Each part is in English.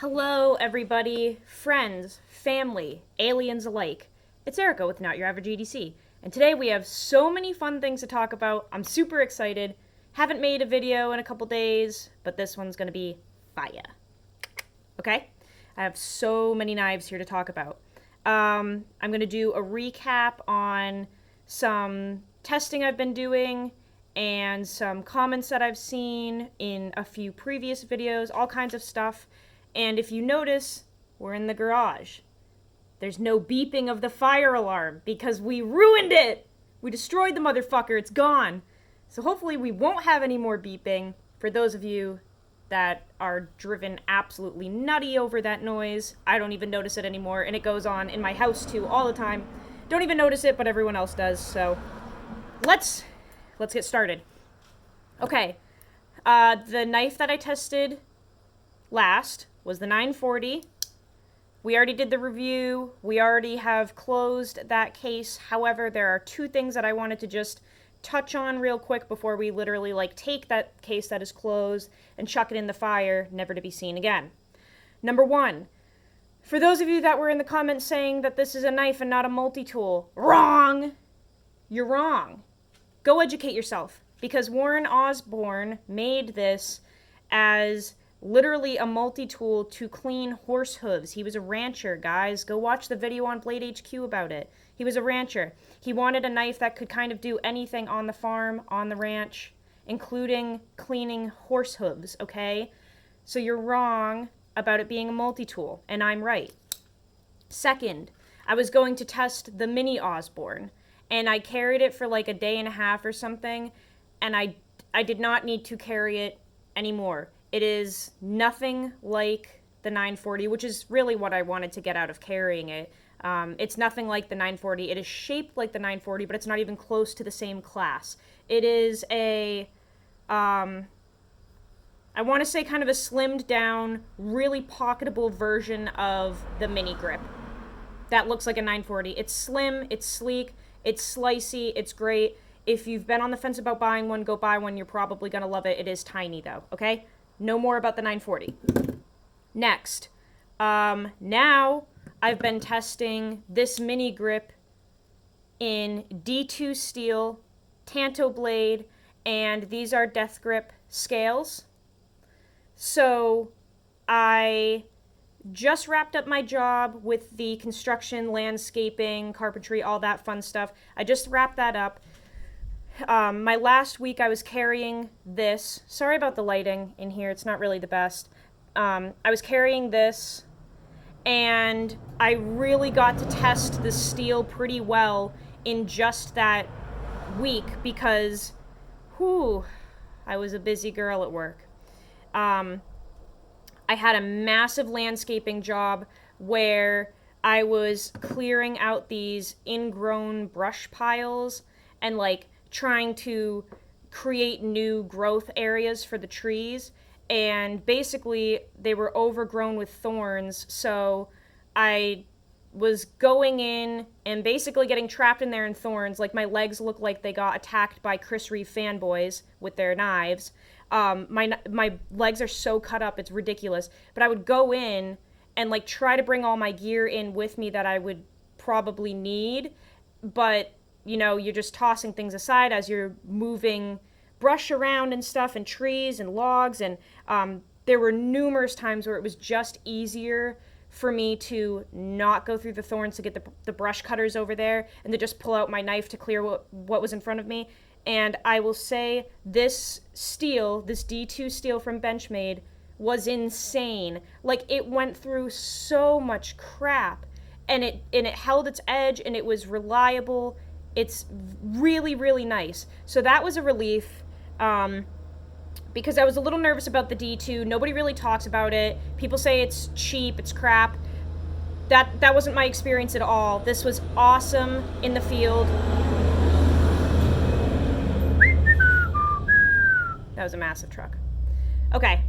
Hello, everybody, friends, family, aliens alike. It's Erica with Not Your Average EDC, and today we have so many fun things to talk about. I'm super excited. Haven't made a video in a couple days, but this one's gonna be fire. Okay? I have so many knives here to talk about. I'm gonna do a recap on some testing I've been doing and some comments that I've seen in a few previous videos, all kinds of stuff. And if you notice, we're in the garage. There's no beeping of the fire alarm because we ruined it! We destroyed the motherfucker, it's gone. So hopefully we won't have any more beeping for those of you that are driven absolutely nutty over that noise. I don't even notice it anymore, and it goes on in my house too all the time. Don't even notice it, but everyone else does, so let's get started. Okay, the knife that I tested last was the 940. We already did the review. We already have closed that case. However, there are two things that I wanted to just touch on real quick before we literally take that case that is closed and chuck it in the fire, never to be seen again. Number one, for those of you that were in the comments saying that this is a knife and not a multi-tool, wrong! You're wrong. Go educate yourself, because Warren Osborne made this as literally a multi-tool to clean horse hooves. He was a rancher, guys. Go watch the video on Blade HQ about it. He was a rancher. He wanted a knife that could kind of do anything on the farm, on the ranch, including cleaning horse hooves, okay? So you're wrong about it being a multi-tool, and I'm right. Second, I was going to test the mini Osborne, and I carried it for like a day and a half or something, and I did not need to carry it anymore. It is nothing like the 940, which is really what I wanted to get out of carrying it. It's nothing like the 940. It is shaped like the 940, but it's not even close to the same class. It is a, I want to say kind of a slimmed down, really pocketable version of the mini grip. That looks like a 940. It's slim, it's sleek, it's slicey, it's great. If you've been on the fence about buying one, go buy one. You're probably going to love it. It is tiny though, okay? No more about the 940. Next, now I've been testing this mini grip in D2 steel, Tanto blade, and these are Death Grip scales. So I just wrapped up my job with the construction, landscaping, carpentry, all that fun stuff. I just wrapped that up. My last week I was carrying this. Sorry about the lighting in here. It's not really the best. I was carrying this, and I really got to test the steel pretty well in just that week because, I was a busy girl at work. I had a massive landscaping job where I was clearing out these ingrown brush piles and trying to create new growth areas for the trees, and basically they were overgrown with thorns, so I was going in and basically getting trapped in there in thorns. My legs look like they got attacked by Chris Reeve fanboys with their knives. My legs are so cut up, it's ridiculous, but I would go in and try to bring all my gear in with me that I would probably need, but you're just tossing things aside as you're moving brush around and stuff and trees and logs. And there were numerous times where it was just easier for me to not go through the thorns to get the brush cutters over there and to just pull out my knife to clear what was in front of me. And I will say this steel, this D2 steel from Benchmade, was insane. It went through so much crap, and it held its edge, and it was reliable. It's really, really nice. So that was a relief, because I was a little nervous about the D2. Nobody really talks about it. People say it's cheap, it's crap. That wasn't my experience at all. This was awesome in the field. That was a massive truck. Okay.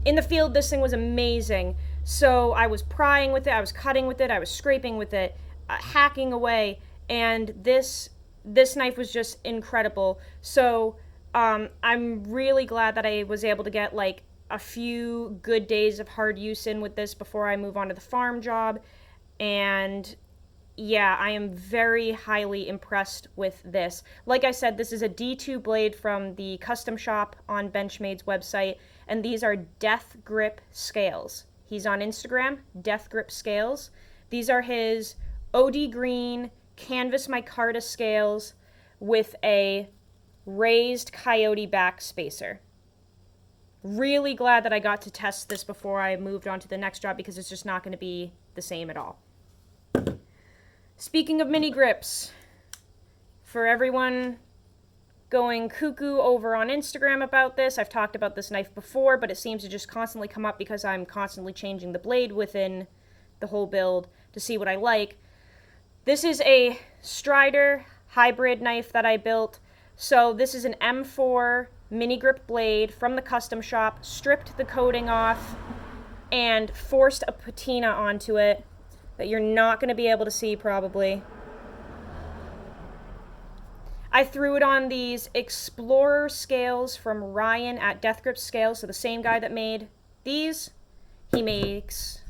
In the field, this thing was amazing. So I was prying with it, I was cutting with it, I was scraping with it, hacking away. And this knife was just incredible. So I'm really glad that I was able to get a few good days of hard use in with this before I move on to the farm job. And yeah, I am very highly impressed with this. Like I said, this is a D2 blade from the custom shop on Benchmade's website, and these are Death Grip scales. He's on Instagram, Death Grip Scales. These are his OD green canvas micarta scales with a raised coyote back spacer. Really glad that I got to test this before I moved on to the next job, because it's just not going to be the same at all. Speaking of mini grips, for everyone going cuckoo over on Instagram about this, I've talked about this knife before, but it seems to just constantly come up because I'm constantly changing the blade within the whole build to see what I like. This is a Strider hybrid knife that I built. So this is an M4 mini grip blade from the custom shop, stripped the coating off, and forced a patina onto it that you're not going to be able to see probably. I threw it on these Explorer scales from Ryan at Death Grip Scales, so the same guy that made these. He makes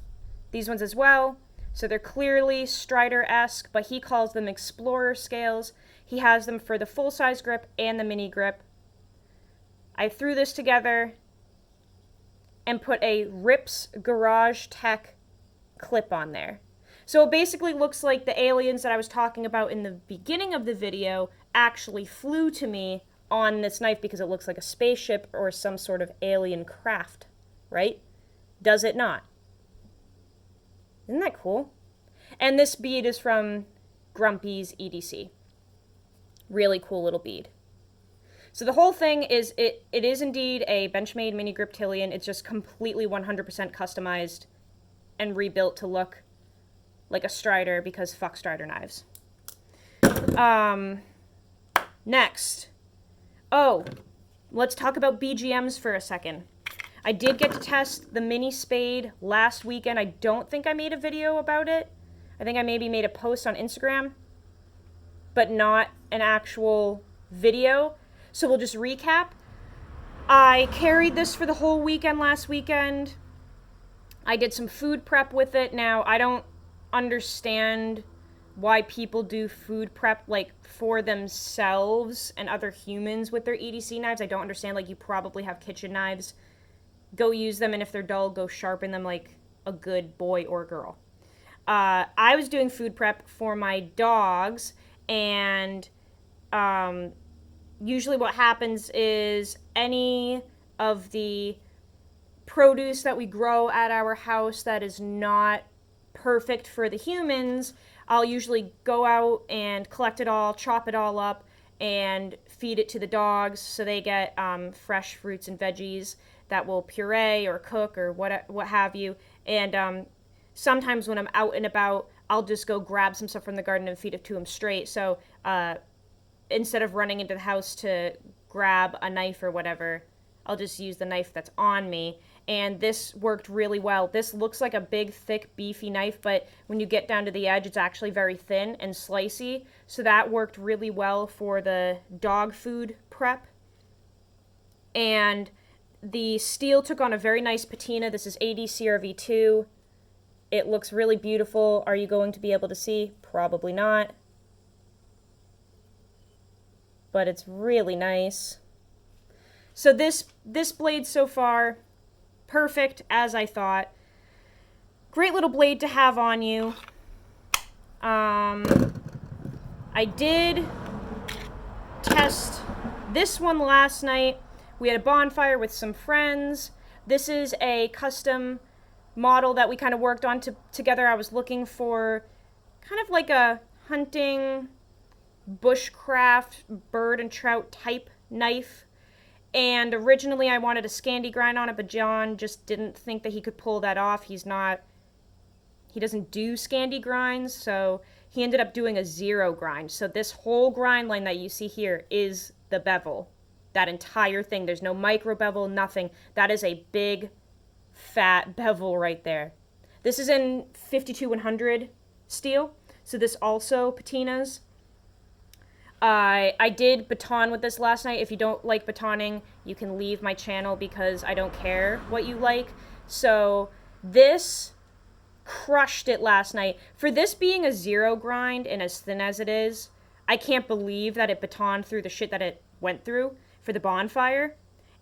these ones as well. So they're clearly Strider-esque, but he calls them Explorer scales. He has them for the full-size grip and the mini grip. I threw this together and put a Rips Garage Tech clip on there. So it basically looks like the aliens that I was talking about in the beginning of the video actually flew to me on this knife, because it looks like a spaceship or some sort of alien craft, right? Does it not? Isn't that cool? And this bead is from Grumpy's EDC. Really cool little bead. So the whole thing is, it is indeed a Benchmade mini grip Tillion. It's just completely 100% customized and rebuilt to look like a Strider, because fuck Strider knives. Next. Oh, let's talk about BGMs for a second. I did get to test the mini spade last weekend. I don't think I made a video about it. I think I maybe made a post on Instagram, but not an actual video. So we'll just recap. I carried this for the whole weekend last weekend. I did some food prep with it. Now, I don't understand why people do food prep like for themselves and other humans with their EDC knives. I don't understand. Like, you probably have kitchen knives. Go use them, and if they're dull, go sharpen them like a good boy or girl. I was doing food prep for my dogs, and usually what happens is any of the produce that we grow at our house that is not perfect for the humans, I'll usually go out and collect it all, chop it all up, and feed it to the dogs so they get fresh fruits and veggies that will puree or cook or what have you. And sometimes when I'm out and about, I'll just go grab some stuff from the garden and feed it to them straight. So instead of running into the house to grab a knife or whatever, I'll just use the knife that's on me. And this worked really well. This looks like a big, thick, beefy knife, but when you get down to the edge, it's actually very thin and slicey. So that worked really well for the dog food prep. And the steel took on a very nice patina. This is AD-CRV2. It looks really beautiful. Are you going to be able to see? Probably not. But it's really nice. So this blade so far, perfect as I thought. Great little blade to have on you. I did test this one last night. We had a bonfire with some friends. This is a custom model that we kind of worked on together. I was looking for kind of like a hunting, bushcraft, bird and trout type knife. And originally I wanted a Scandi grind on it, but John just didn't think that he could pull that off. He doesn't do Scandi grinds, so he ended up doing a 0 grind. So this whole grind line that you see here is the bevel. That entire thing. There's no micro bevel, nothing. That is a big, fat bevel right there. This is in 52-100 steel, so this also patinas. I did baton with this last night. If you don't like batoning, you can leave my channel because I don't care what you like. So this crushed it last night. For this being a zero grind and as thin as it is, I can't believe that it batoned through the shit that it went through for the bonfire.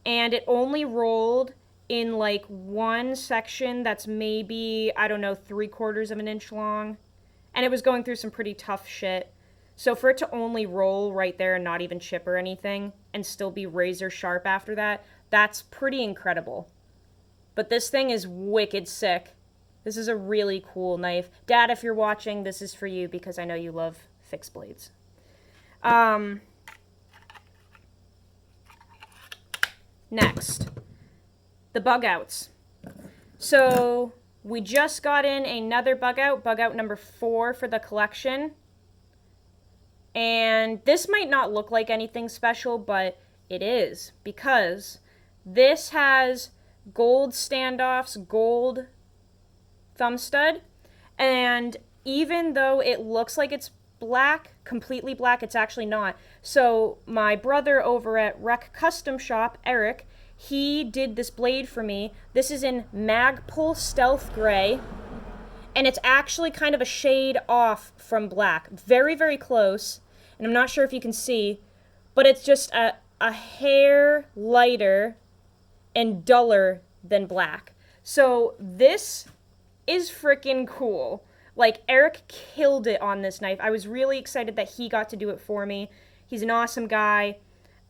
And it only rolled in like one section that's maybe, I don't know, 3/4 of an inch long. And it was going through some pretty tough shit. So for it to only roll right there and not even chip or anything and still be razor sharp after that, that's pretty incredible. But this thing is wicked sick. This is a really cool knife. Dad, if you're watching, this is for you because I know you love fixed blades. Next, the Bugouts. So we just got in another Bugout number 4 for the collection. And this might not look like anything special, but it is, because this has gold standoffs, gold thumb stud, and even though it looks like it's black, completely black, it's actually not. So my brother over at Rec Custom Shop, Eric, he did this blade for me. This is in Magpul Stealth Gray, and it's actually kind of a shade off from black. Very, very close, and I'm not sure if you can see, but it's just a hair lighter and duller than black. So this is freaking cool. Like, Eric killed it on this knife. I was really excited that he got to do it for me. He's an awesome guy.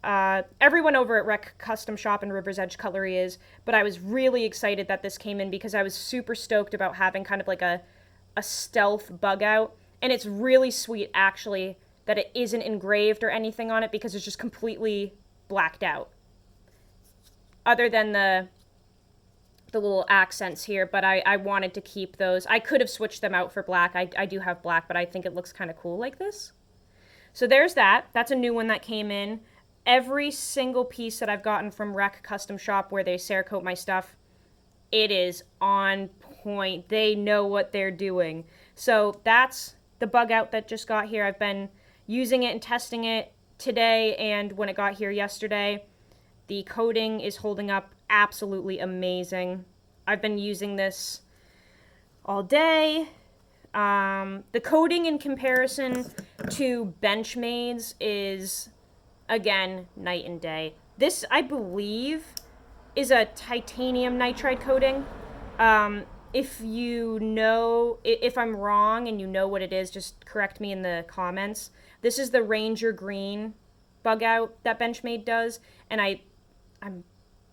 Everyone over at Rec Custom Shop and River's Edge Cutlery is, but I was really excited that this came in because I was super stoked about having kind of like a stealth bug out. And it's really sweet, actually, that it isn't engraved or anything on it because it's just completely blacked out. Other than the little accents here, but I wanted to keep those. I could have switched them out for black. I do have black, but I think it looks kind of cool like this. So there's that. That's a new one that came in. Every single piece that I've gotten from Rec Custom Shop where they Cerakote my stuff, it is on point. They know what they're doing. So that's the bug out that just got here. I've been using it and testing it today and when it got here yesterday. The coating is holding up absolutely amazing. I've been using this all day. The coating in comparison to Benchmade's is, again, night and day. This, I believe, is a titanium nitride coating. If you know, if I'm wrong and you know what it is, just correct me in the comments. This is the Ranger Green bug out that Benchmade does, and I'm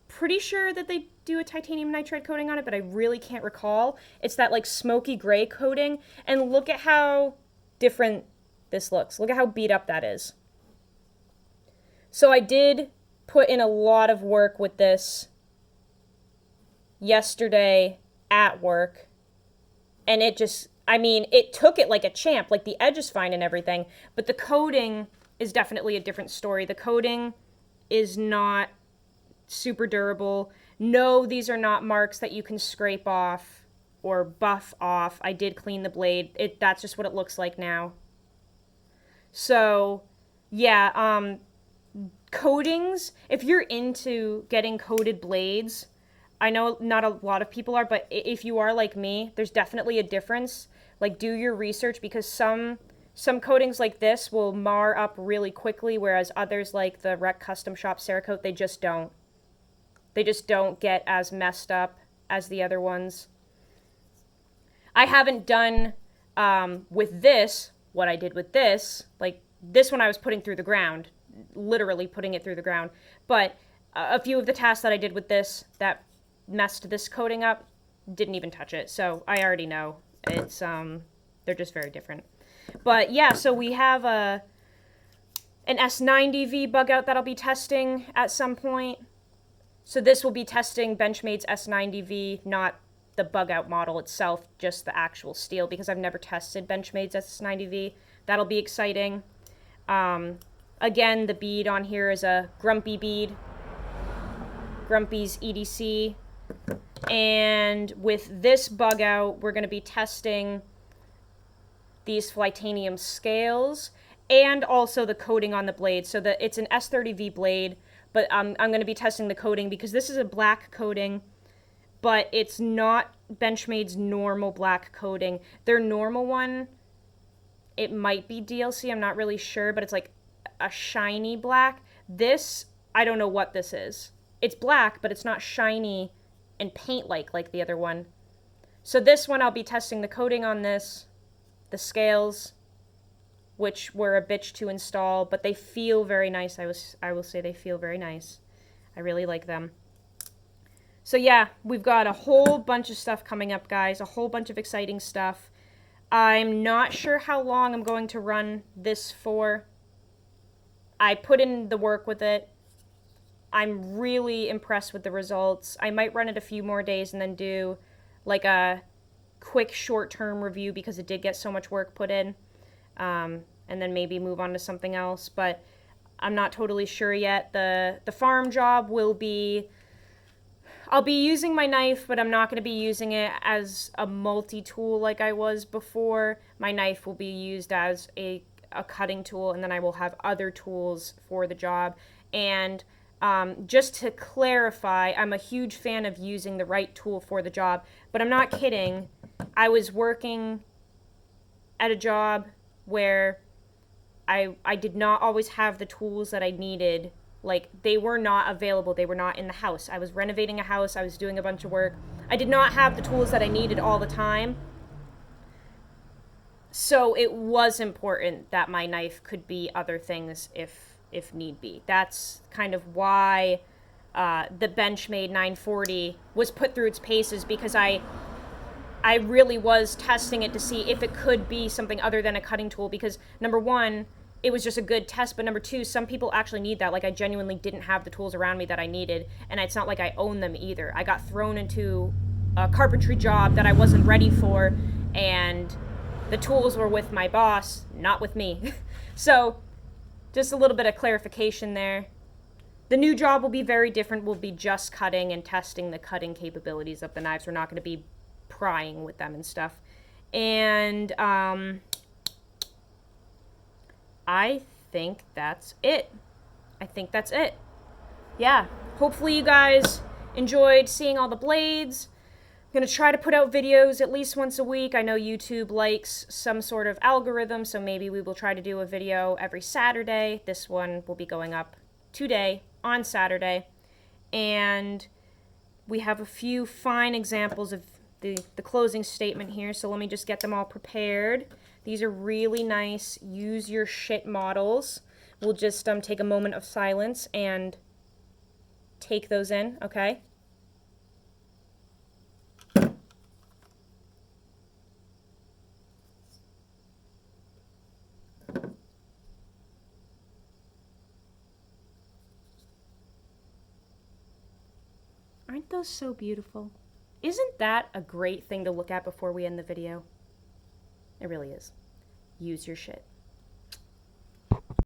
pretty sure that they do a titanium nitride coating on it, but I really can't recall. It's that like smoky gray coating, and look at how different this looks. Look at how beat up that is. So I did put in a lot of work with this yesterday at work, and it just, I mean, it took it like a champ. Like, the edge is fine and everything, but the coating is definitely a different story. The coating is not super durable. No, these are not marks that you can scrape off or buff off. I did clean the blade. That's just what it looks like now. So, yeah, coatings, if you're into getting coated blades, I know not a lot of people are, but if you are like me, there's definitely a difference. Like, do your research, because some coatings like this will mar up really quickly, whereas others like the Rec Custom Shop Cerakote, they just don't. They just don't get as messed up as the other ones. I haven't done with this what I did with this. Like, this one I was putting through the ground, literally putting it through the ground. But a few of the tasks that I did with this that messed this coating up, didn't even touch it. So I already know. It's, they're just very different. But yeah, so we have an S90V bug out that I'll be testing at some point. So this will be testing Benchmade's S90V, not the bug out model itself, just the actual steel, because I've never tested Benchmade's S90V. That'll be exciting. Again, the bead on here is a Grumpy bead. Grumpy's EDC. And with this bug out, we're going to be testing these Flytanium scales and also the coating on the blade. So that it's an S30V blade, but I'm going to be testing the coating because this is a black coating, but it's not Benchmade's normal black coating. Their normal one, it might be DLC, I'm not really sure, but it's like a shiny black. This, I don't know what this is. It's black, but it's not shiny and paint-like the other one. So this one, I'll be testing the coating on this, the scales, which were a bitch to install, but they feel very nice. I will say they feel very nice. I really like them. So yeah, we've got a whole bunch of stuff coming up, guys. A whole bunch of exciting stuff. I'm not sure how long I'm going to run this for. I put in the work with it. I'm really impressed with the results. I might run it a few more days and then do like a quick short-term review because it did get so much work put in. And then maybe move on to something else, but I'm not totally sure yet. The farm job will be, I'll be using my knife, but I'm not going to be using it as a multi-tool like I was before. My knife will be used as a cutting tool, and then I will have other tools for the job. And just to clarify, I'm a huge fan of using the right tool for the job, but I'm not kidding. I was working at a job where I did not always have the tools that I needed. Like, they were not available. They were not in the house. I was renovating a house. I was doing a bunch of work. I did not have the tools that I needed all the time. So it was important that my knife could be other things if need be. That's kind of why the Benchmade 940 was put through its paces, because I really was testing it to see if it could be something other than a cutting tool, because number one, it was just a good test, but number two, some people actually need that. Like, I genuinely didn't have the tools around me that I needed, and it's not like I own them either. I got thrown into a carpentry job that I wasn't ready for, and the tools were with my boss, not with me. So, just a little bit of clarification there. The new job will be very different. We'll be just cutting and testing the cutting capabilities of the knives. We're not going to be prying with them and stuff. And I think that's it. Yeah. Hopefully you guys enjoyed seeing all the blades. I'm going to try to put out videos at least once a week. I know YouTube likes some sort of algorithm, so maybe we will try to do a video every Saturday. This one will be going up today on Saturday. And we have a few fine examples of the closing statement here, so let me just get them all prepared. These are really nice use your shit models. We'll just take a moment of silence and take those in, okay? Aren't those so beautiful? Isn't that a great thing to look at before we end the video? It really is. Use your shit.